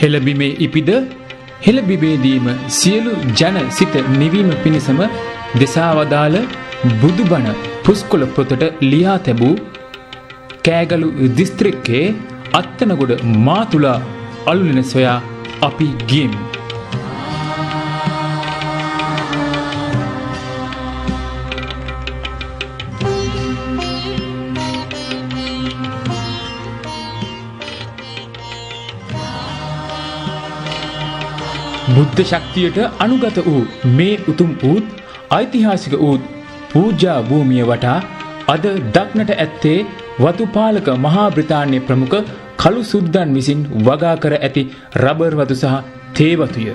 හෙළබිමේ ඉපිද හෙළබිමේදීම සියලු ජන සිත නිවීම පිණිසම දෙසාවදාළ බුදුබණ පුස්කොළ පොතට ලියා තැබූ කෑගලු දිස්ත්‍රික්කයේ අත්තනගොඩ මාතුලා අලුලෙන සොයා අපි ගියෙමු. බුද්ධ ශක්තියට අනුගත වූ මේ උතුම් වූත් ඓතිහාසික වූත් පූජා භූමිය වටා අද දක්නට ඇත්තේ වතුපාලක මහා බ්‍රිතාන්‍ය ප්‍රමුඛ කළු සුද්දන් විසින් වගා කර ඇති රබර් වතු සහ තේ වතුය.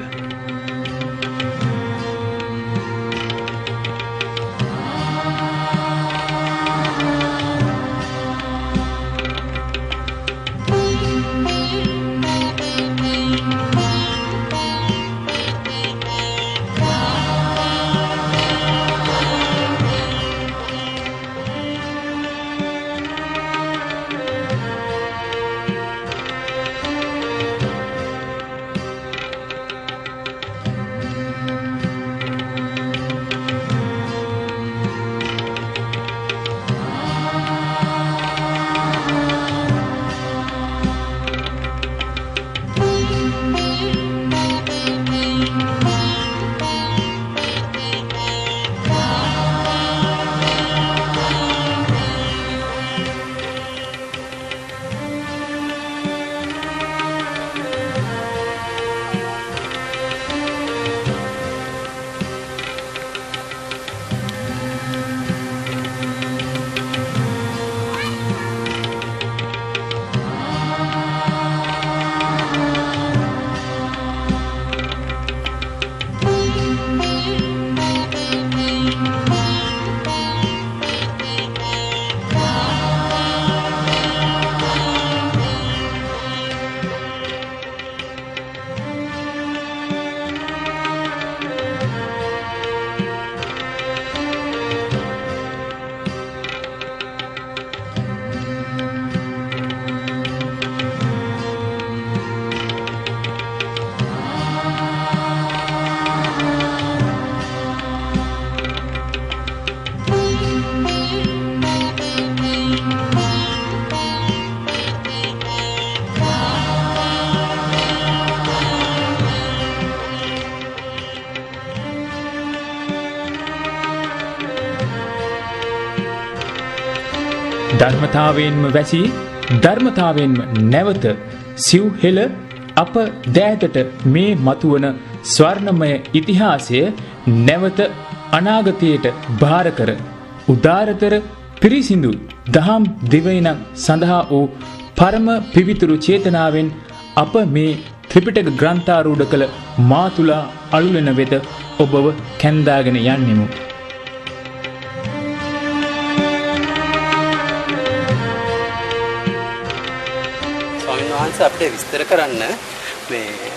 ධර්මතාවයෙන්ම වැසි ධර්මතාවයෙන්ම නැවත සිව් හෙළ අප දෑතට මේ මතුවන ස්වර්ණමය ඉතිහාසය නැවත අනාගතයට භාර කර උදාරතර පිරිසිදු දහම් දිවයිනක් සඳහා වූ පරම පිවිතුරු චේතනාවෙන් අප මේ ත්‍රිපිටක ග්‍රන්ථාරූඪ කළ මාතුලා අලුලෙන වෙත ඔබව කැඳාගෙන යන්නෙමු. අපිට විස්තර කරන්න මේ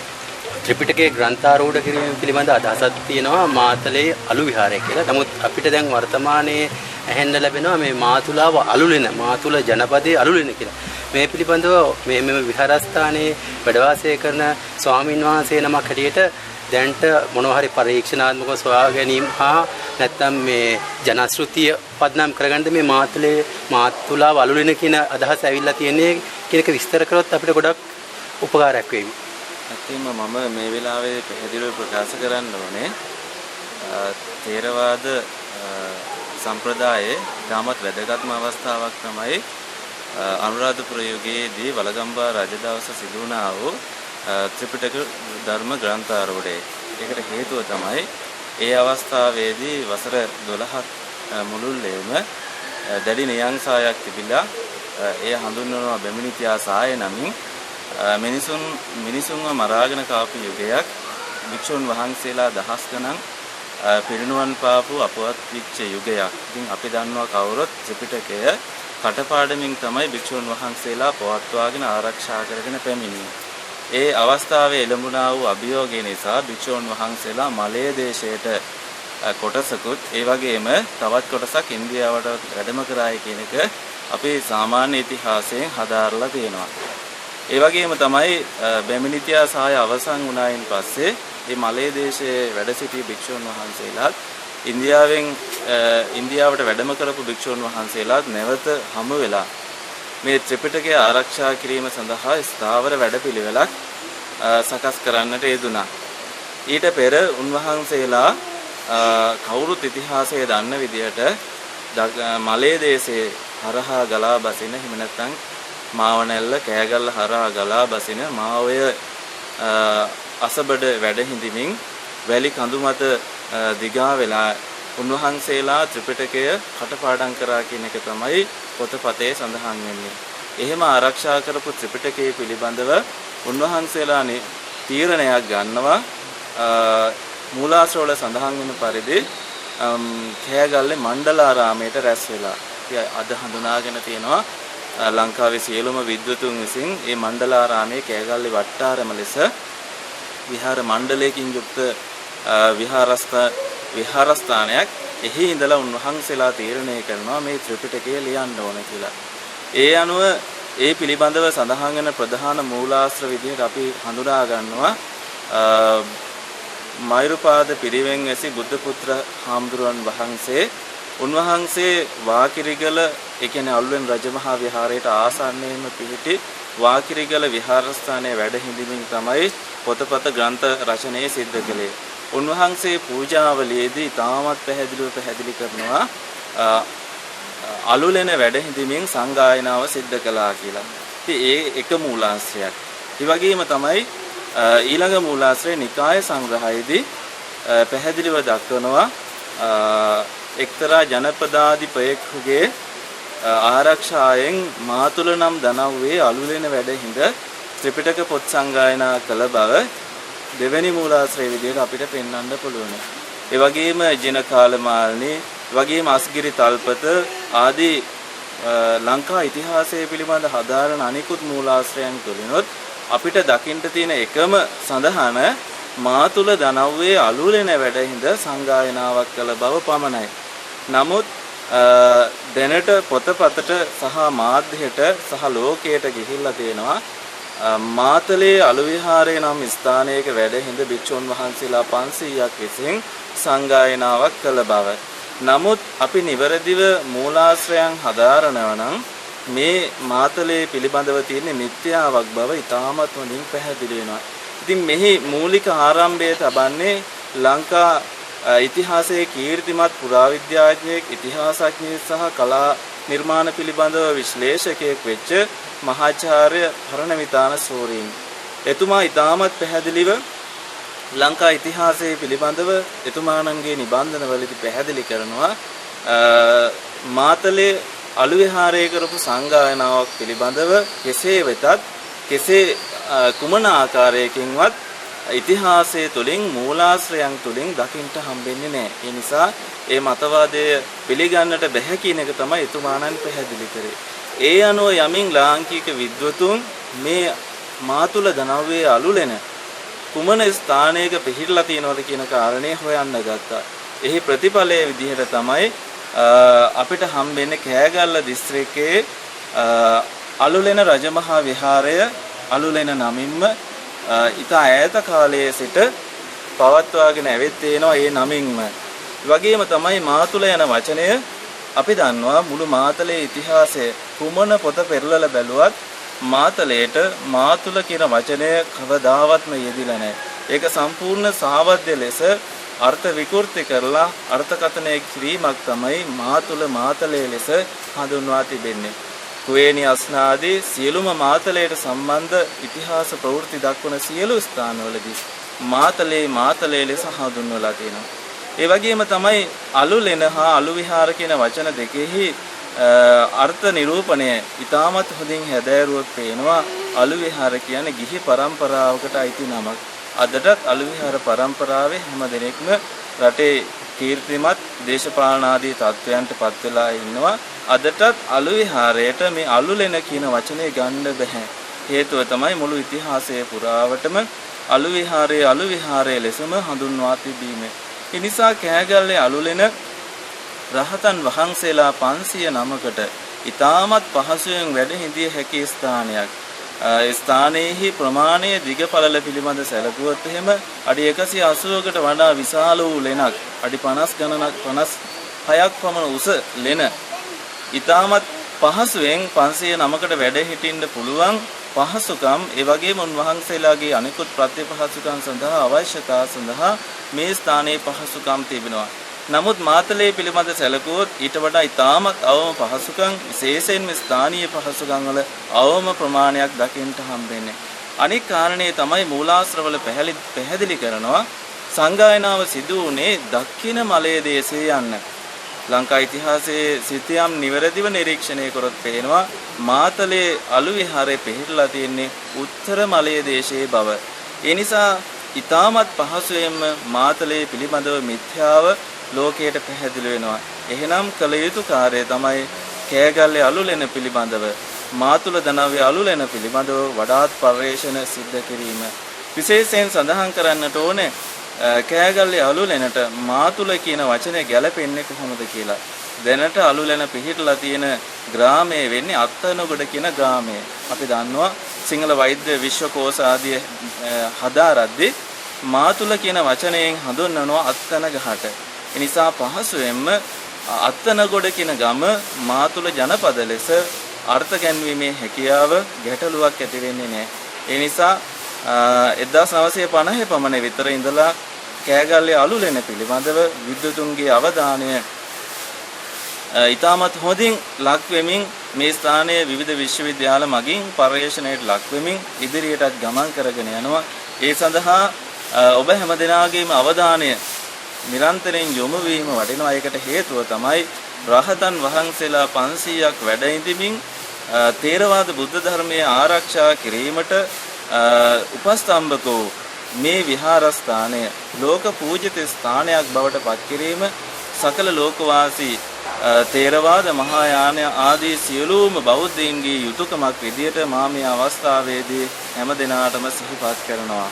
ත්‍රිපිටකයේ ග්‍රන්ථාරූඪ කිරීම පිළිබඳ අදහසක් තියෙනවා මාතලේ අලු විහාරය කියලා. නමුත් අපිට දැන් වර්තමානයේ ඇහෙන්න ලැබෙනවා මේ මාතුලාව අලුලෙන මාතුල ජනපදයේ අලුලෙන කියලා. මේ පිළිබඳව මේ විහාරස්ථානයේ වැඩ වාසය කරන ස්වාමීන් වහන්සේ නමක් හැටියට දැන්ට මොනවා හරි පරීක්ෂණාත්මකව සොයා ගැනීම හා නැත්නම් මේ ජනශ්‍රුතිය පදනම් කරගන්න මේ මාතුලාව අලුලෙන කියන අදහස ඇවිල්ලා තියෙන්නේ කියන එක විස්තර කරොත් අපිට ගොඩක් උපකාරයක් වෙයි. ඇත්තටම මම මේ වෙලාවේ පැහැදිලිව ප්‍රකාශ කරන්න ඕනේ ථේරවාද සම්ප්‍රදායේ තාමත් වැදගත්ම අවස්ථාවක් තමයි අනුරාධපුර යුගයේදී වළගම්බා රජදවස සිදු වුණා වූ ත්‍රිපිටක ධර්ම ග්‍රන්ථාරූඪය. ඒකට හේතුව තමයි ඒ අවස්ථාවේදී වසර 12ක් මුළුල්ලේම දැඩි නියංසායක් තිබිලා එය හඳුන්වනවා බැමිණිතියා සාය නමින් මිනිසුන්ව මරාගෙන කාපු යුගයක් වික්ෂුන් වහන්සේලා දහස් ගණන් පිරිනුවන් පාපු අපවත් විච්ච යුගයක්. ඉතින් අපි දන්නවා කවුරුත් ත්‍රිපිටකය කටපාඩමින් තමයි වික්ෂුන් වහන්සේලා පවත්වාගෙන ආරක්ෂා කරගෙන පැමිණියේ. ඒ අවස්ථාවේ එළඹුණා වූ අභියෝගය නිසා වික්ෂුන් වහන්සේලා මලය දේශයට කොටසකුත් ඒ වගේම තවත් කොටසක් ඉන්දියාවට වැඩම කරායි කියන එක අපේ සාමාන්‍ය ඉතිහාසයෙන් හදාarලා තියෙනවා. ඒ වගේම තමයි බැමිණිතියා සාය අවසන් වුණායින් පස්සේ මේ මලේ දේශයේ වැඩ සිටි භික්ෂුන් වහන්සේලාත් ඉන්දියාවට වැඩම කරපු භික්ෂුන් වහන්සේලාත් නැවත හමු වෙලා මේ ත්‍රිපිටකය ආරක්ෂා කිරීම සඳහා ස්ථාවර වැඩපිළිවෙලක් සකස් කරන්නට යෙදුණා. ඊට පෙර උන්වහන්සේලා කවුරුත් ඉතිහාසයේ දන්න විදිහට මලේ දේශයේ හරහා ගලා බසින හිම නැත්නම් මාවනැල්ල කෑගල්ල හරහා ගලා බසින මාවය අසබඩ වැඩ හිඳිමින් වැලි කඳු මත දිගා වෙලා උන්වහන්සේලා ත්‍රිපිටකය කටපාඩම් කරා කියන එක තමයි පොතපතේ සඳහන් වෙන්නේ. එහෙම ආරක්ෂා කරපු ත්‍රිපිටකයේ පිළිබඳව උන්වහන්සේලා තීරණයක් ගන්නවා මූලාශ්‍රවල සඳහන් වෙන පරිදි කෑගල්ලේ මණ්ඩලාරාමයට රැස් වෙලා. අද හඳුනාගෙන තියෙනවා ලංකාවේ සියලුම විද්වතුන් විසින් මේ මණ්ඩලාරාමයේ කෑගල්ලේ වට්ටාරම ලෙස විහාර මණ්ඩලයකින් යුක්ත විහාරස්ථානයක්. එහි ඉඳලා උන්වහන්සේලා තීරණය කරනවා මේ ත්‍රිපිටකය ලියන්න ඕන කියලා. ඒ අනුව ඒ පිළිබඳව සඳහන් වෙන ප්‍රධාන මූලාශ්‍ර විදිහට අපි හඳුනා ගන්නවා මෛරුපාද පිරිවෙන් ඇසි බුද්ධ පුත්‍ර හාමුදුරුවන් වහන්සේ. උන්වහන්සේ වාකිරිගල ඒ කියන්නේ අලුයන් රජමහා විහාරයට ආසන්නයෙන්ම පිහිටි වාකිරිගල විහාරස්ථානයේ වැඩ හිඳිමින් තමයි පොතපත ග්‍රන්ථ රචනය සිද්ධ කළේ. උන්වහන්සේ පූජාවලියේදී තාමත් පැහැදිලි කරනවා අලුලෙන වැඩ හිඳිමින් සංගායනාව සිද්ධ කළා කියලා. ඉතින් ඒ එක මූලාශ්‍රයක්. ඒ වගේම තමයි ඊළඟ මූලාශ්‍රය නිකාය සංග්‍රහයේදී පැහැදිලිව දක්වනවා එක්තරා ජනපදාධිපයෙකුගේ ආරක්ෂාවෙන් මාතුල නම් දනව්වේ අලුලෙන වැඩ හිඳ ත්‍රිපිටක පොත් සංගායනා කළ බව දෙවැනි මූලාශ්‍රය විදිහට අපිට පෙන්වන්න පුළුවන්. ඒ වගේම ජිනකාලමාලනී, වගේම අස්ගිරි තල්පත ආදී ලංකා ඉතිහාසය පිළිබඳ හදාරන අනිකුත් මූලාශ්‍රයන් තුලිනොත් අපිට දකින්න තියෙන එකම සඳහන මාතුල දනව්වේ අලුලෙන වැඩහිඳ සංගායනාවක් කළ බව පමණයි. නමුත් දැනට පොතපතට සහ මාධ්‍යයට සහ ලෝකයට ගිහිල්ලා තියෙනවා මාතලේ අලු විහාරයේ නම් ස්ථානයක වැඩහිඳ භික්ෂුන් වහන්සේලා 500ක් විසින් සංගායනාවක් කළ බව. නමුත් අපි නිවැරදිව මූලාශ්‍රයන් හදාරනවා නම් මේ මාතලේ පිළිබඳව තියෙන මිත්‍යාවක් බව ඉතාමත් හොඳින් පැහැදිලි වෙනවා. ඉතින් මෙහි මූලික ආරම්භය තබන්නේ ලංකා ඉතිහාසයේ කීර්තිමත් පුරාවිද්‍යාඥයෙක්, ඉතිහාසඥයෙක් සහ කලා නිර්මාණ පිළිබඳව විශ්ලේෂකයෙක් වෙච්ච මහාචාර්ය පරණවිතාන සෝරීන්. එතුමා ඉතාමත් පැහැදිලිව ලංකා ඉතිහාසයේ පිළිබඳව එතුමාණන්ගේ නිබන්ධනවලදී පැහැදිලි කරනවා මාතලේ අලු විහාරයේ කරපු සංගායනාවක් පිළිබඳව කෙසේ වෙතත් කෙසේ කුමන ආකාරයකින්වත් ඉතිහාසයේ තුලින් මූලාශ්‍රයන් තුලින් දකින්න හම්බෙන්නේ නැහැ. ඒ නිසා ඒ මතවාදය පිළිගන්නට බැහැ කියන එක තමයි එතුමාණන් පැහැදිලි කරේ. ඒ අනුව යමින් ලාංකික විද්වතුන් මේ මාතුල දනව්වේ අලුලෙන කුමන ස්ථානයක පිහිටලා තියෙනවද කියන කාරණේ හොයන්න ගත්තා. එහි ප්‍රතිඵලයේ විදිහට තමයි අපිට හම්බෙන්නේ කෑගල්ල දිස්ත්‍රික්කයේ අලුලෙන රජමහා විහාරය අලුලෙන නමින්ම ඉතා ඈත කාලයේ සිට පවත්වාගෙන ඇවිත් තියෙනවා ඒ නමින්ම. වගේම තමයි මාතුල යන වචනය අපි දන්නවා මුළු මාතලේ ඉතිහාසය කුමන පොත පෙරලලා බැලුවත් මාතලේට මාතුල කියන වචනය කවදාවත්ම යෙදිලා නැහැ. ඒක සම්පූර්ණ සාවද්‍ය ලෙස අර්ථ විකෘති කරලා අර්ථකථනය කිරීමක් තමයි මාතුල මාතලේ ලෙස හඳුන්වා තිබෙන්නේ. කුවේණි අස්නාදී සියලුම මාතලයට සම්බන්ධ ඉතිහාස ප්‍රවෘත්ති දක්වන සියලු ස්ථානවලදී මාතලේ ලෙස හඳුන්වලා තියෙනවා. ඒ වගේම තමයි අලුලෙන හා අලු විහාර කියන වචන දෙකෙහි අර්ථ නිරූපණය ඉතාමත් හොඳින් හැදෑරුවොත් පේනවා අලු විහාර කියන්නේ ගිහි පරම්පරාවකට අයිති නමක්. අදටත් අලු විහාර පරම්පරාවේ හැම දෙනෙක්ම රටේ කීර්තිමත් දේශපාලන ආදී තත්වයන්ට පත් වෙලා ඉන්නවා. අදටත් අලු විහාරයට මේ අලුලෙන කියන වචනේ ගන්න බෑ. හේතුව තමයි මුළු ඉතිහාසයේ පුරාවටම අලු විහාරයේ ලෙසම හඳුන්වා තිබීම. ඒ නිසා කෑගල්ලේ අලුලෙන රහතන් වහන්සේලා 500 නමකට ඊටමත් පහසුවෙන් වැඩ හිඳිය හැකි ස්ථානයක්. ස්ථානයේහි ප්‍රමාණයේ දිග පළල පිළිබඳ සැලකුවොත් එහෙම අඩි 180කට වඩා විශාල වූ ලෙනක් අඩි 50 ගණනක් 56ක් පමණ උස ලෙන ඊටමත් පහසුවෙන් 509කට වැඩ හිටින්න පුළුවන් පහසුකම් ඒ වගේම උන්වහන්සේලාගේ අනිකුත් ප්‍රතිපහසුකම් සඳහා අවශ්‍යතා සඳහා මේ ස්ථානයේ පහසුකම් තිබෙනවා. නමුත් මාතලේ පිළිබඳ සැලකුවොත් ඊට වඩා ඉතාමත් අවම පහසුකම් විශේෂයෙන්ම ස්ථානීය පහසුකම් වල අවම ප්‍රමාණයක් දකින්නට හම්බෙන්නේ. අනික් කාරණේ තමයි මූලාශ්‍රවල පැහැදිලි කරනවා සංගායනාව සිදු වුණේ දක්ෂිණ මලයේ දේශයේ යන්න. ලංකා ඉතිහාසයේ සිතියම් නිවැරදිව නිරීක්ෂණය කරොත් පේනවා මාතලේ අලු විහාරේ පිහිටලා තියෙන්නේ උත්තර මලයේ දේශයේ බව. ඒ නිසා ඊටමත් පහසුවෙන්ම මාතලේ පිළිබඳව මිත්‍යාව ලෝකයට පැහැදිලි වෙනවා. එහෙනම් කළ යුතු කාර්යය තමයි කෑගල්ලේ අලුලෙන පිළිබඳව මාතුල දනව්‍ය අලුලෙන පිළිබඳව වඩාත් පරිශ්‍රණ සිද්ධ කිරීම. විශේෂයෙන් සඳහන් කරන්නට ඕනේ කෑගල්ලේ අලුලෙනට මාතුල කියන වචනේ ගැලපෙන්නේ කොහොමද කියලා. දැනට අලුලෙන පිහිටලා තියෙන ග්‍රාමයේ වෙන්නේ අත්තනගොඩ කියන ග්‍රාමය. අපි දන්නවා සිංහල වෛද්‍ය විශ්වකෝෂ ආදී හදාරද්දී මාතුල කියන වචනයෙන් හඳුන්වනවා අත්තන ගහට. ඒ නිසා පහසුවෙන්ම අත්තනගොඩ කියන ගම මාතුල ජනපද ලෙස අර්ථ ගැන්වීමේ හැකියාව ගැටලුවක් ඇති වෙන්නේ නැහැ. ඒ නිසා 1950 පමණ විතර ඉඳලා කෑගල්ලේ අලුලෙන පිළිබඳව විද්වතුන්ගේ අවධානය ඊටමත් හොඳින් ලක් වෙමින් මේ ස්ථානයේ විවිධ විශ්වවිද්‍යාල මගින් පර්යේෂණයට ලක් වෙමින් ඉදිරියටත් ගමන් කරගෙන යනවා. ඒ සඳහා ඔබ හැමදෙනාගේම අවධානය නිරන්තරයෙන් යොමු වීම වටිනවා. ඒකට හේතුව තමයි රහතන් වහන්සේලා 500ක් වැඩ ඉඳිමින් තේරවාද බුද්ධ ධර්මයේ ආරක්ෂා කිරීමට උපස්තම්භකෝ මේ විහාරස්ථානය ලෝක පූජිත ස්ථානයක් බවට පත් කිරීම සකල ලෝකවාසී තේරවාද මහායාන ආදී සියලුම බෞද්ධයින්ගේ යුතුයකමක් විදියට මා මේ අවස්ථාවේදී හැම දිනාටම සිහිපත් කරනවා.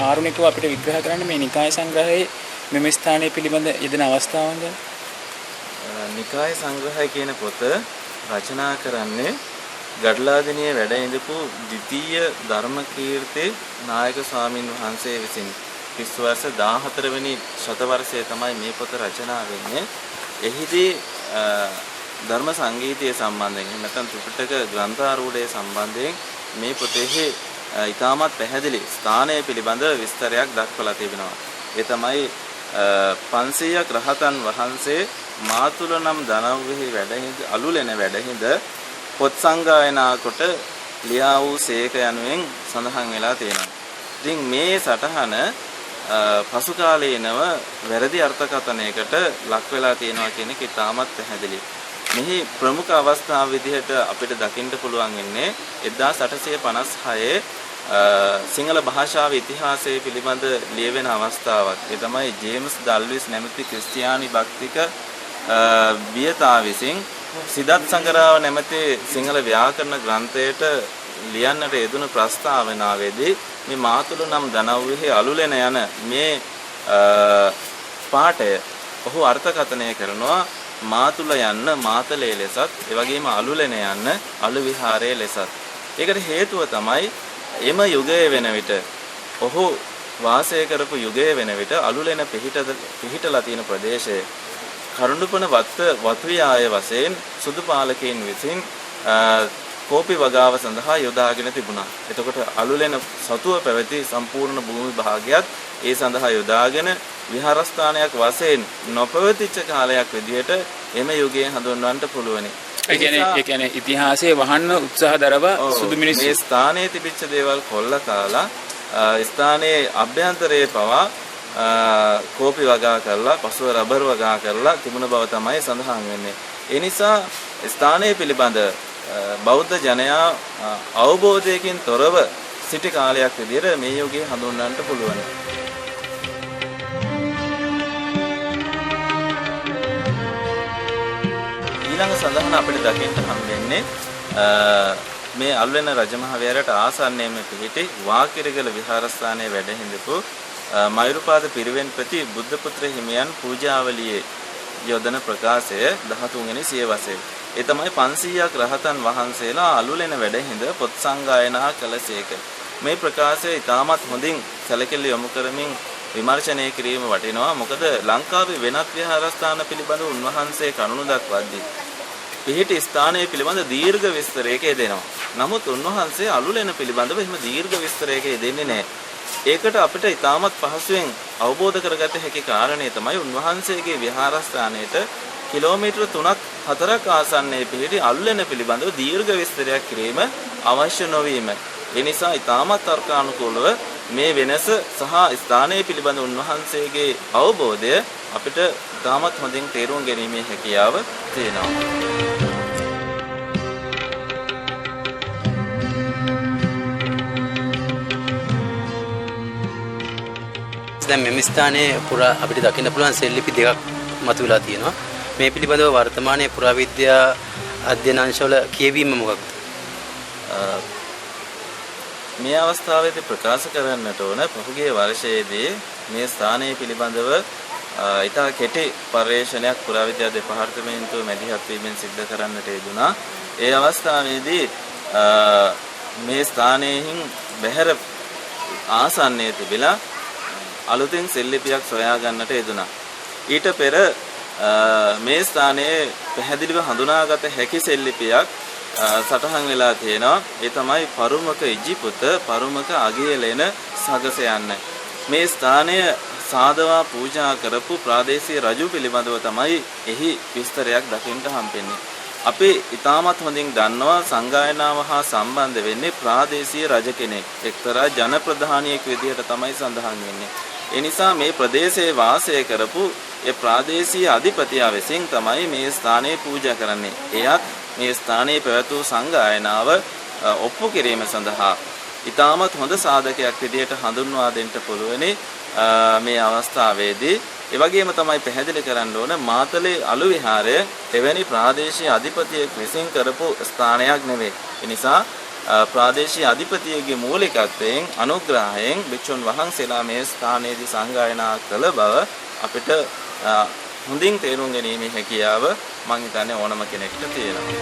කාරුණිකව අපිට විග්‍රහ කරන්න මේ නිකාය සංග්‍රහයේ මෙම ස්ථානයේ පිළිබඳ යෙදෙන අවස්ථාවන් ගැන. නිකාය සංග්‍රහය කියන පොත රචනා කරන්නේ ගඩලාදෙණියේ වැඩ ඉඳපු ද්විතීය ධර්මකීර්ති නායක ස්වාමින් වහන්සේ විසින් ක්‍රිස්තු වර්ෂ 14 වෙනි ශතවර්ෂයේ තමයි මේ පොත රචනා වෙන්නේ. එහිදී ධර්ම සංගීතය සම්බන්ධයෙන් නැත්නම් ත්‍රිපිටක ග්‍රන්ථාරූඪය සම්බන්ධයෙන් මේ පොතේ ඊටමත් පැහැදිලි ස්ථානය පිළිබඳ විස්තරයක් දක්වලා තිබෙනවා. ඒ තමයි 500ක් රහතන් වහන්සේ මාතුල නම් දනව්වෙහි වැඩහිඳ අලුලෙන වැඩහිඳ පොත් සංගායනා කොට ලියා වූ සේක යනුවෙන් සඳහන් වෙලා තියෙනවා. ඉතින් මේ සටහන පසු කාලීනව වැරදි අර්ථකථනයකට ලක් වෙලා තියෙනවා කියන එක ඊටමත් පැහැදිලි. මෙහි ප්‍රමුඛ අවස්ථාව විදිහට අපිට දකින්න පුළුවන් වෙන්නේ 1856 සිංහල භාෂාවේ ඉතිහාසය පිළිබඳ ලියවෙන අවස්ථාවක්. ඒ තමයි ජේම්ස් ඩල්විස් නැමැති ක්‍රිස්තියානි භක්තික වියතා විසින් සිදත් සංගරාව නැමැති සිංහල ව්‍යාකරණ ග්‍රන්ථයට ලියන්නට යෙදුණු ප්‍රස්තාවනාවේදී මේ මාතුල නම් දනව්වෙහි අලුලෙන යන මේ පාඨය ඔහු අර්ථකථනය කරනවා මාතුල යන්න මාතලේ ලෙසත් ඒ වගේම අලුලෙන යන්න අලු විහාරයේ ලෙසත්. ඒකට හේතුව තමයි එම යුගයේ වෙන විට ඔහු වාසය කරපු යුගයේ වෙන විට අලුලෙන පිහිටලා තියෙන ප්‍රදේශයේ කරුණුපන වතුයාය වශයෙන් සුදු පාලකයන් විසින් කෝපි වගාව සඳහා යොදාගෙන තිබුණා. එතකොට අලුලෙන සතුව පැවති සම්පූර්ණ භූමි භාගයක් ඒ සඳහා යොදාගෙන විහාරස්ථානයක් වශයෙන් නොපවතිච්ච කාලයක් විදිහට එම යුගයේ හඳුන්වන්නට පුළුවනි. ඒ කියන්නේ ඉතිහාසයේ වහන්න උත්සාහ දරව සුදු මිනිස්සු මේ ස්ථානයේ තිබිච්ච දේවල් කොල්ල කාලා ස්ථානයේ අභ්‍යන්තරයේ පවා කෝපි වගා කරලා පසුව රබර් වගා කරලා තිබුණ බව තමයි සඳහන් වෙන්නේ. ඒ නිසා ස්ථානයේ පිළිබඳ බෞද්ධ ජනයා අවබෝධයකින් තොරව සිටි කාලයක් විදිහට මේ යුගයේ හඳුන්වන්නට පුළුවන්. ඊළඟ සඳහන අපිට දකින්න හම්බෙන්නේ මේ අල්වෙන රජමහා විහාරයට ආසන්නයෙන්ම පිහිටි වාකිරගල විහාරස්ථානයේ වැඩ හිඳපු මයුරපාද පිරිවෙන්පති බුද්ධ පුත්‍ර හිමියන් පූජාවලියේ යොදන ප්‍රකාශය 13 වෙනි සියවසේ. ඒ තමයි 500ක් රහතන් වහන්සේලා අලුලෙන වැඩ හිඳ පොත් සංගායනා කළසේක. මේ ප්‍රකාශය ඉතාමත් හොඳින් සැලකිලි යොමු කරමින් විමර්ශනය කිරීම වටිනවා. මොකද ලංකාවේ වෙනත් විහාරස්ථාන පිළිබඳව උන්වහන්සේ කරුණු දක්වද්දී පිහිටි ස්ථානයේ පිළිබඳ දීර්ඝ විස්තරයක යෙදෙනවා. නමුත් උන්වහන්සේ අලුලෙන පිළිබඳව එහෙම දීර්ඝ විස්තරයක යෙදෙන්නේ නැහැ. ඒකට අපිට ඉතාමත් පහසුවෙන් අවබෝධ කරගත හැකි කාරණේ තමයි උන්වහන්සේගේ විහාරස්ථානයේට කිලෝමීටර 3-4ක් ආසන්නයේ පිහිටි අලුලෙන පිළිබඳව දීර්ඝ විස්තරයක් කිරීම අවශ්‍ය නොවීම. ඒ නිසා ඉතාමත් තර්කානුකූලව මේ වෙනස සහ ස්ථානයේ පිළිබඳ උන්වහන්සේගේ අවබෝධය අපිට ඉතාමත් හොඳින් තේරුම් ගැනීමේ හැකියාව තියෙනවා. දැන් මෙම ස්ථානයේ පුරා අපිට දකින්න පුළුවන් සෙල්ලිපි දෙකක් මතුවලා තියෙනවා. මේ පිළිබඳව වර්තමානයේ පුරාවිද්‍යා අධ්‍යයන අංශවල කියවීම මොකක්ද? මේ අවස්ථාවේදී ප්‍රකාශ කරන්නට ඕන පහුගිය වර්ෂයේදී මේ ස්ථානයේ පිළිබඳව ඉතා කෙටි පර්යේෂණයක් පුරාවිද්‍යා දෙපාර්තමේන්තුව මැදිහත් වීමෙන් සිද්ධ කරන්නට යෙදුණා. ඒ අවස්ථාවේදී මේ ස්ථානයෙන් බැහැර ආසන්නයේ තිබිලා අලුතෙන් සෙල්ලිපියක් සොයා ගන්නට යෙදුණා. ඊට පෙර මේ ස්ථානයේ පැහැදිලිව හඳුනාගත හැකි සෙල්ලිපියක් සටහන් වෙලා තියෙනවා. ඒ තමයි පරුමක ඉජිපුත පරුමක අගයලෙන සගසයන්න. මේ ස්ථානය සාදවා පූජා කරපු ප්‍රාදේශීය රජු පිළිබඳව තමයි එහි විස්තරයක් දකින්න හම්බෙන්නේ. අපි ඉතාමත් හොඳින් දන්නවා සංගායනාව හා සම්බන්ධ වෙන්නේ ප්‍රාදේශීය රජ කෙනෙක්. එක්තරා ජනප්‍රධානියෙක් විදිහට තමයි සඳහන් වෙන්නේ. ඒ නිසා මේ ප්‍රදේශයේ වාසය කරපු ඒ ප්‍රාදේශීය අධිපතියා විසින් තමයි මේ ස්ථානය පූජා කරන්නේ. එයත් මේ ස්ථානයේ පැවැතු සංගායනාව ඔප්පු කිරීම සඳහා ඉතාමත් හොඳ සාධකයක් විදිහට හඳුන්වා දෙන්න පුළුවනි මේ අවස්ථාවේදී. ඒ වගේම තමයි පැහැදිලි කරන්න ඕන මාතලේ අලු විහාරය එවැනි ප්‍රාදේශීය අධිපතියෙක් විසින් කරපු ස්ථානයක් නෙවෙයි. ඒ නිසා ප්‍රාදේශීය අධිපතියගේ මූලිකත්වයෙන් අනුග්‍රහයෙන් භික්ෂුන් වහන්සේලා මේ ස්ථානයේදී සංගායනා කළ බව අපිට හොඳින් තේරුම් ගැනීමේ හැකියාව මම හිතන්නේ ඕනම කෙනෙකුට තියෙනවා.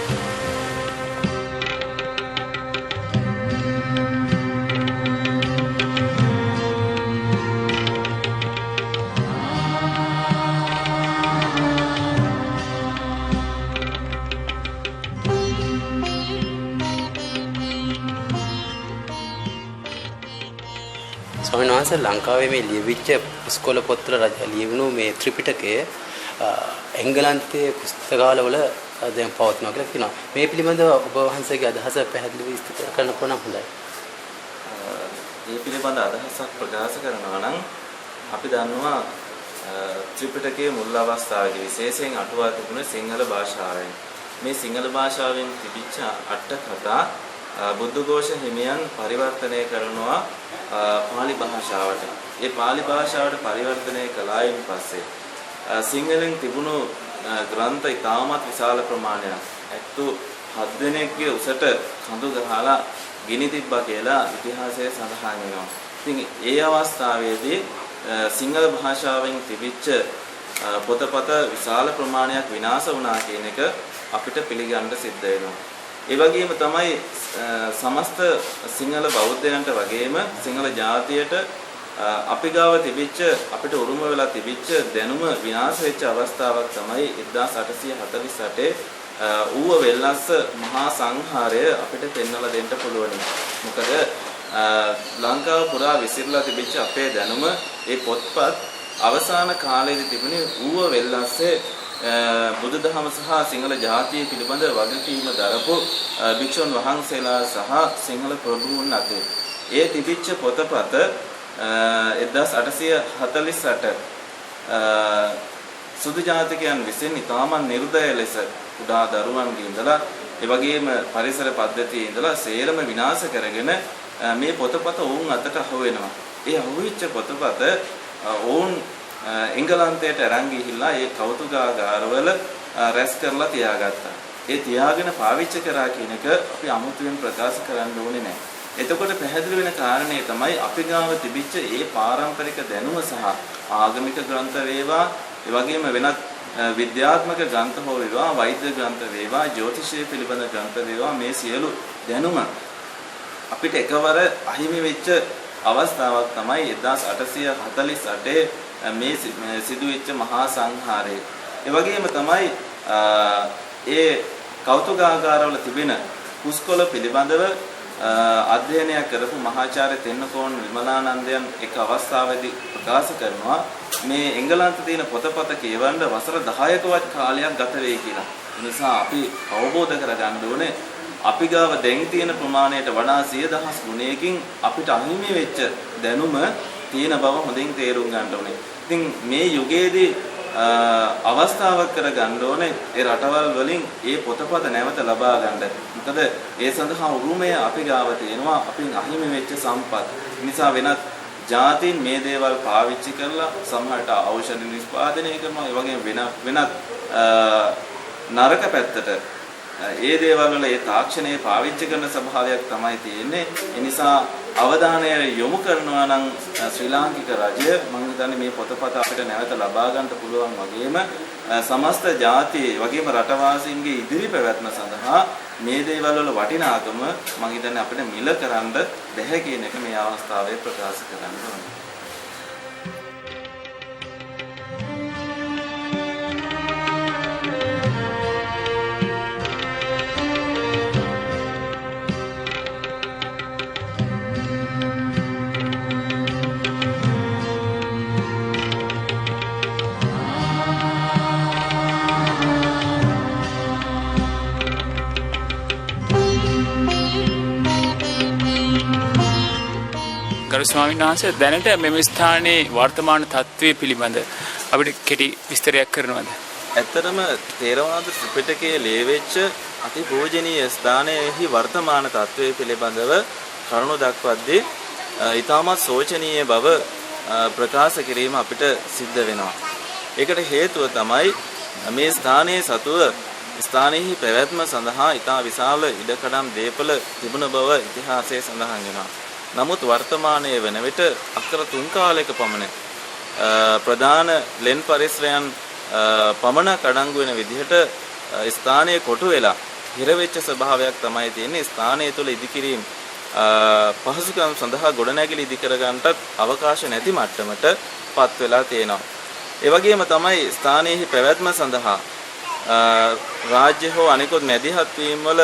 ස්වාමීන් වහන්සේ ලංකාවේ මේ ලියවිච්ච ඉස්කෝල පොත්වල ලියවුණු මේ ත්‍රිපිටකය එංගලන්තයේ පුස්තකාලවල දැන් පවත්වනවා කියලා කියනවා. මේ පිළිබඳව ඔබ වහන්සේගේ අදහස පැහැදිලිව විස්තර කරන්න පුළුවන් හොඳයි. මේ පිළිබඳ අදහසක් ප්‍රකාශ කරනවා නම් අපි දන්නවා ත්‍රිපිටකයේ මුල් අවස්ථාවේදී විශේෂයෙන් අටුවා තිබුණේ සිංහල භාෂාවෙන්. මේ සිංහල භාෂාවෙන් තිබිච්ච අට කතා බුද්ධඝෝෂ හිමියන් පරිවර්තනය කරනවා පාලි භාෂාවට. ඒ පාලි භාෂාවට පරිවර්තනය කළායින් පස්සේ සිංහලෙන් තිබුණු ග්‍රන්ථ ඉතාමත් විශාල ප්‍රමාණයක් 7 දෙනෙක්ගේ උසට කඳු ගහලා ගිනි තිබ්බා කියලා ඉතිහාසයේ සඳහන් වෙනවා. ඉතින් ඒ අවස්ථාවේදී සිංහල භාෂාවෙන් තිබිච්ච පොතපත විශාල ප්‍රමාණයක් විනාශ වුණා කියන එක අපිට පිළිගන්න සිද්ධ වෙනවා. ඒ වගේම තමයි සමස්ත සිංහල බෞද්ධයන්ට වගේම සිංහල ජාතියට අපි ගාව තිබිච්ච අපිට උරුම වෙලා තිබිච්ච දැනුම විනාශ වෙච්ච අවස්ථාවක් තමයි 1848 ඌව වෙල්ලස්ස මහා සංහාරය අපිට පෙන්වලා දෙන්න පුළුවන්. මොකද ලංකාව පුරා විසිරලා තිබිච්ච අපේ දැනුම ඒ පොත්පත් අවසාන කාලයේදී තිබුණේ ඌව වෙල්ලස්සේ බුදුදහම සහ සිංහල ජාතිය පිළිබඳ වගකීම දරපු භික්ෂුන් වහන්සේලා සහ සිංහල ප්‍රභූන් අතර. ඒ තිබිච්ච පොතපත 1848 සුදු ජාතිකයන් විසින් ඉතාමත් නිර්දය ලෙස කුඩා දරුවන්ගේ ඉඳලා ඒ වගේම පරිසර පද්ධතියේ ඉඳලා සේරම විනාශ කරගෙන මේ පොතපත වුන් අතට අහු වෙනවා. ඒ අහුවෙච්ච පොතපත වුන් එංගලන්තයට අරන් ගිහිල්ලා ඒ කෞතුකාගාරවල රැස් කරලා තියාගත්තා. ඒ තියාගෙන පාවිච්චි කරා කියන එක අපි අමුතුවෙන් ප්‍රකාශ කරන්න ඕනේ නැහැ. එතකොට පැහැදිලි වෙන කාරණේ තමයි අපි ගාව තිබිච්ච ඒ පාරම්පරික දැනුම සහ ආගමික ග්‍රන්ථ වේවා, ඒ වගේම වෙනත් විද්‍යාත්මක ග්‍රන්ථ හෝ වේවා, වෛද්‍ය ග්‍රන්ථ වේවා, ජ්‍යොතිෂය පිළිබඳ ග්‍රන්ථ වේවා, මේ සියලු දැනුම අපිට එකවර අහිමි වෙච්ච අවස්ථාවක් තමයි 1848 මේ සිදුවෙච්ච මහා සංහාරය. ඒ වගේම තමයි ඒ කෞතුකාගාරවල තිබෙන කුස්කොළ පිළිබඳව අධ්‍යයනයක් කරපු මහාචාර්ය තෙන්නකෝන් විමලානන්දයන් එක් අවස්ථාවකදී ප්‍රකාශ කරනවා මේ එංගලන්තයේ තියෙන පොතපත කියවන්න වසර 10කවත් කාලයක් ගත වෙයි කියලා. ඒ නිසා අපි අවබෝධ කරගන්න ඕනේ අපි ගාව දැන් තියෙන ප්‍රමාණයට වඩා 100,000 ගුණයකින් අපිට අහිමි වෙච්ච දැනුම තියෙන බව හොඳින් තේරුම් ගන්න ඕනේ. ඉතින් මේ යුගයේදී අවස්ථාවක් කරගන්න ඕනේ ඒ රටවල් වලින් ඒ පොතපත නැවත ලබා ගන්න. මොකද ඒ සඳහා උරුමය අපි ගාව තියෙනවා අපින් අහිමි වෙච්ච සම්පත්. නිසා වෙනත් ජාතීන් මේ දේවල් පාවිච්චි කරලා සමහරට ඖෂධ නිෂ්පාදනය කරනවා. ඒ වගේම වෙනත් නරක පැත්තට ඒ දේවල් වල ඒ තාක්ෂණය පාවිච්චි කරන ස්වභාවයක් තමයි තියෙන්නේ. ඒ නිසා අවධානය යොමු කරනවා නම් ශ්‍රී ලාංකික රජය මම හිතන්නේ මේ පොතපත අපිට නැවත ලබා ගන්න පුළුවන් වගේම සමස්ත ජාතිය වගේම රටවාසීන්ගේ ඉදිරි පැවැත්ම සඳහා මේ දේවල් වල වටිනාකම මම හිතන්නේ අපිට මිල කරන්න බැහැ කියන එක මේ අවස්ථාවේ ප්‍රකාශ කරන්න ඕනේ. ගරු ස්වාමීන් වහන්සේ දැනට මෙම ස්ථානයේ වර්තමාන තත්ත්වය පිළිබඳ අපිට කෙටි විස්තරයක් කරනවද? ඇත්තටම තේරවාද ත්‍රිපිටකයේ ලියවෙච්ච අති පූජනීය ස්ථානයේහි වර්තමාන තත්ත්වය පිළිබඳව කරුණු දක්වද්දී ඊටමත් සෝචනීය බව ප්‍රකාශ කිරීම අපිට සිද්ධ වෙනවා. ඒකට හේතුව තමයි මේ ස්ථානයේ සතුව ස්ථානයේ පැවැත්ම සඳහා ඊටා විශාල ඉඩකඩම් දීපල තිබුණ බව ඉතිහාසයේ සඳහන් වෙනවා. නමුත් වර්තමානයේ වන විට අක්කර 3 කාලයක පමණ ප්‍රධාන ලෙන් පරිසරයන් පමණක් අඩංගු වෙන විදිහට ස්ථානයේ කොටු වෙලා හිර වෙච්ච ස්වභාවයක් තමයි තියෙන්නේ. ස්ථානය තුළ ඉදිකිරීම පහසුකම් සඳහා ගොඩනැගිලි ඉදි කර ගන්නටත් අවකාශ නැති මට්ටමට පත් වෙලා තියෙනවා. ඒ වගේම තමයි ස්ථානයේ පැවැත්ම සඳහා රාජ්‍ය හෝ අනිකුත් මැදිහත් වීම වල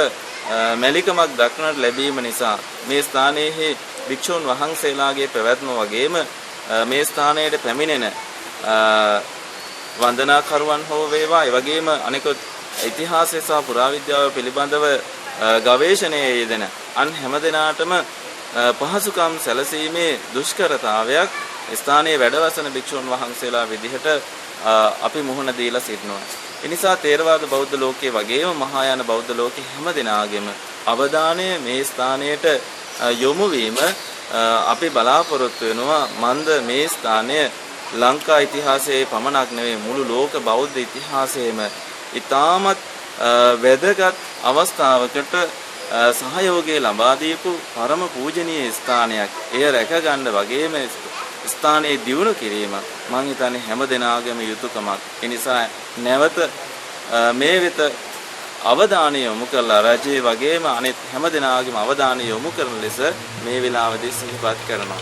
මැලිකමක් දක්නට ලැබීම නිසා මේ ස්ථානයේ භික්ෂුන් වහන්සේලාගේ පැවැත්ම වගේම මේ ස්ථානයට පැමිණෙන වන්දනාකරුවන් හෝ වේවා ඒ වගේම අනිකුත් ඉතිහාසය සහ පුරාවිද්‍යාව පිළිබඳව ගවේෂණයේ යෙදෙන අන් හැමදෙනාටම පහසුකම් සැලසීමේ දුෂ්කරතාවයක් ස්ථානයේ වැඩවසන භික්ෂුන් වහන්සේලා විදිහට අපි මුහුණ දීලා සිටිනවා. ඒ නිසා තේරවාද බෞද්ධ ලෝකයේ වගේම මහායාන බෞද්ධ ලෝකයේ හැමදෙනාගේම අවධානය මේ ස්ථානයට යොමු වීම අපි බලාපොරොත්තු වෙනවා. මන්ද මේ ස්ථානය ලංකා ඉතිහාසයේ පමණක් නෙවෙයි මුළු ලෝක බෞද්ධ ඉතිහාසයේම ඉතාමත් වැදගත් අවස්ථාවකට සහයෝගය ලබා දීපු පරම පූජනීය ස්ථානයක්. එය රැක ගන්න වගේම ස්ථානයේ දියුණු කිරීම මම හිතන්නේ හැම දිනාගේම යුතුයකමක්. ඒ නිසා නැවත මේ වෙත අවධානය යොමු කළා රජයේ වගේම අනෙක් හැම දිනාගේම අවධානය යොමු කරන ලෙස මේ වෙලාවදී සිහිපත් කරනවා.